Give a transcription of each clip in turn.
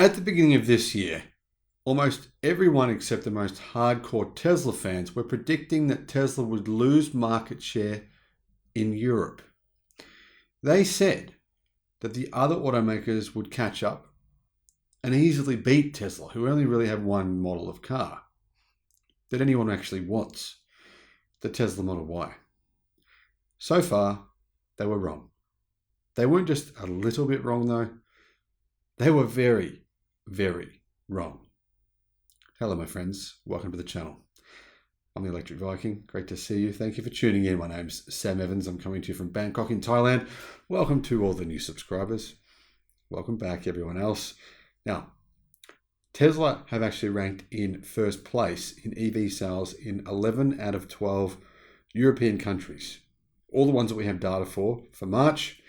At the beginning of this year, almost everyone except the most hardcore Tesla fans were predicting that Tesla would lose market share in Europe. They said that the other automakers would catch up and easily beat Tesla, who only really have one model of car that anyone actually wants, the Tesla Model Y. So far, they were wrong. They weren't just a little bit wrong though. They were very, very wrong. Hello, my friends. Welcome to the channel. I'm the Electric Viking. Great to see you. Thank you for tuning in. My name's Sam Evans. I'm coming to you from Bangkok in Thailand. Welcome to all the new subscribers. Welcome back, everyone else. Now, Tesla have actually ranked in first place in EV sales in 11 out of 12 European countries. All the ones that we have data for March,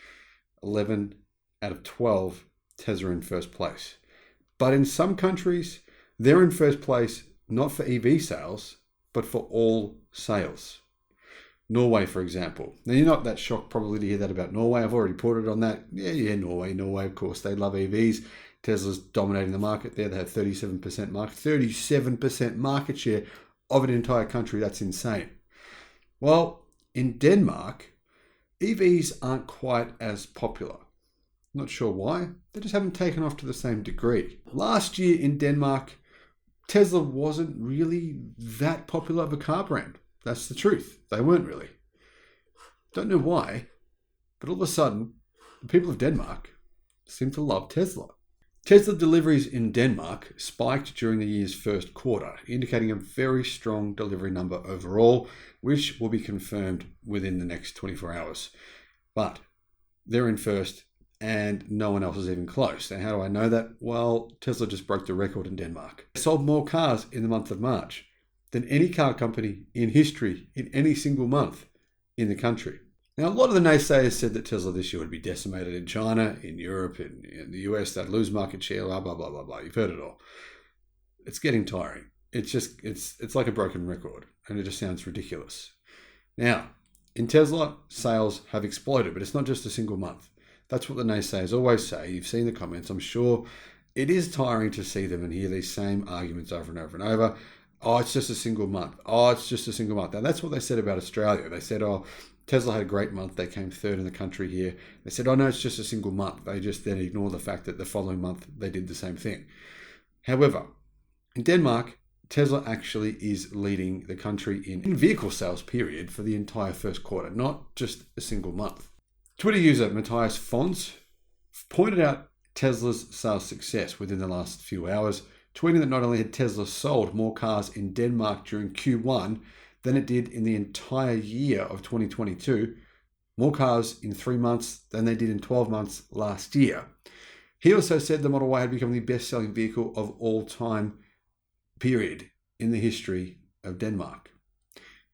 11 out of 12 Tesla in first place. But in some countries, they're in first place not for EV sales, but for all sales. Norway, for example. Now, you're not that shocked probably to hear that about Norway. I've already reported on that. Yeah, Norway, of course. They love EVs. Tesla's dominating the market there. They have 37% market share of an entire country. That's insane. Well, in Denmark, EVs aren't quite as popular. Not sure why. They just haven't taken off to the same degree. Last year in Denmark, Tesla wasn't really that popular of a car brand. That's the truth. They weren't really. Don't know why, but all of a sudden, the people of Denmark seem to love Tesla. Tesla deliveries in Denmark spiked during the year's first quarter, indicating a very strong delivery number overall, which will be confirmed within the next 24 hours. But they're in first and no one else is even close. And how do I know that? Well, Tesla just broke the record in Denmark. They sold more cars in the month of March than any car company in history in any single month in the country. Now, a lot of the naysayers said that Tesla this year would be decimated in China, in Europe, in the US, they'd lose market share, blah, blah, blah, blah, blah. You've heard it all. It's getting tiring. It's like a broken record, and it just sounds ridiculous. Now, in Tesla, sales have exploded, but it's not just a single month. That's what the naysayers always say. You've seen the comments. I'm sure it is tiring to see them and hear these same arguments over and over and over. Oh, it's just a single month. Oh, it's just a single month. And that's what they said about Australia. They said, oh, Tesla had a great month. They came third in the country here. They said, oh, no, it's just a single month. They just then ignore the fact that the following month they did the same thing. However, in Denmark, Tesla actually is leading the country in vehicle sales period for the entire first quarter, not just a single month. Twitter user Matthias Fons pointed out Tesla's sales success within the last few hours, tweeting that not only had Tesla sold more cars in Denmark during Q1 than it did in the entire year of 2022, more cars in 3 months than they did in 12 months last year. He also said the Model Y had become the best-selling vehicle of all time, period, in the history of Denmark.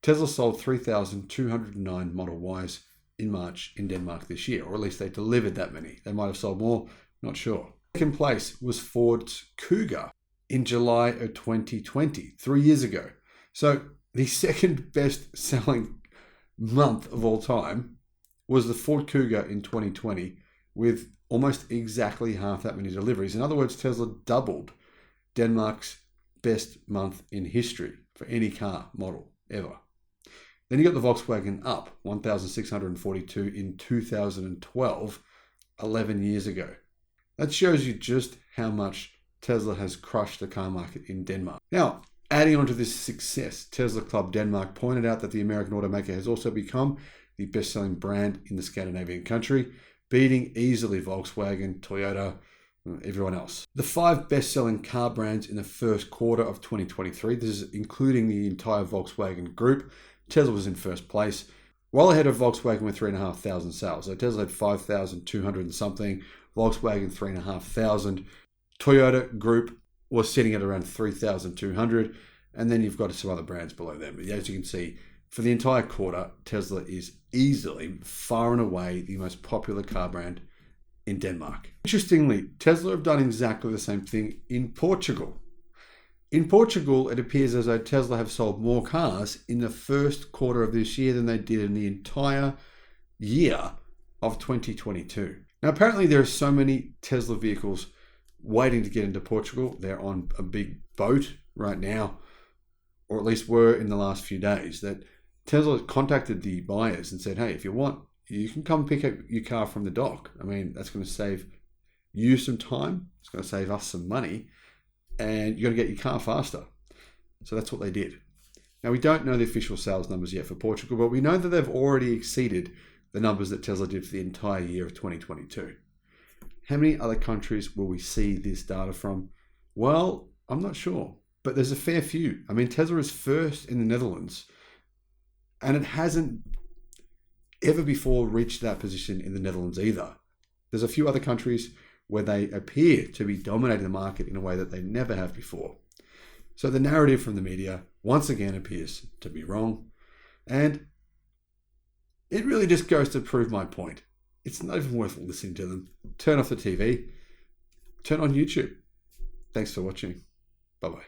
Tesla sold 3,209 Model Ys in March in Denmark this year, or at least they delivered that many. They might have sold more, not sure. Second place was Ford's Kuga in July of 2020, 3 years ago. So the second best selling month of all time was the Ford Kuga in 2020 with almost exactly half that many deliveries. In other words, Tesla doubled Denmark's best month in history for any car model ever. Then you got the Volkswagen Up, 1,642 in 2012, 11 years ago. That shows you just how much Tesla has crushed the car market in Denmark. Now, adding on to this success, Tesla Club Denmark pointed out that the American automaker has also become the best-selling brand in the Scandinavian country, beating easily Volkswagen, Toyota, everyone else. The 5 best-selling car brands in the first quarter of 2023, this is including the entire Volkswagen group. Tesla was in first place, well ahead of Volkswagen with 3,500 sales. So Tesla had 5,200 and something, Volkswagen 3,500. Toyota group was sitting at around 3,200, and then you've got some other brands below them. But as you can see, for the entire quarter, Tesla is easily, far and away, the most popular car brand in Denmark. Interestingly, Tesla have done exactly the same thing in Portugal. In Portugal, it appears as though Tesla have sold more cars in the first quarter of this year than they did in the entire year of 2022. Now, apparently there are so many Tesla vehicles waiting to get into Portugal. They're on a big boat right now, or at least were in the last few days, that Tesla contacted the buyers and said, hey, if you want, you can come pick up your car from the dock. I mean, that's going to save you some time. It's going to save us some money, and you're going to get your car faster. So that's what they did. Now, we don't know the official sales numbers yet for Portugal, but we know that they've already exceeded the numbers that Tesla did for the entire year of 2022. How many other countries will we see this data from? Well, I'm not sure, but there's a fair few. I mean, Tesla is first in the Netherlands, and it hasn't ever before reached that position in the Netherlands either. There's a few other countries where they appear to be dominating the market in a way that they never have before. So the narrative from the media once again appears to be wrong. And it really just goes to prove my point. It's not even worth listening to them. Turn off the TV. Turn on YouTube. Thanks for watching. Bye-bye.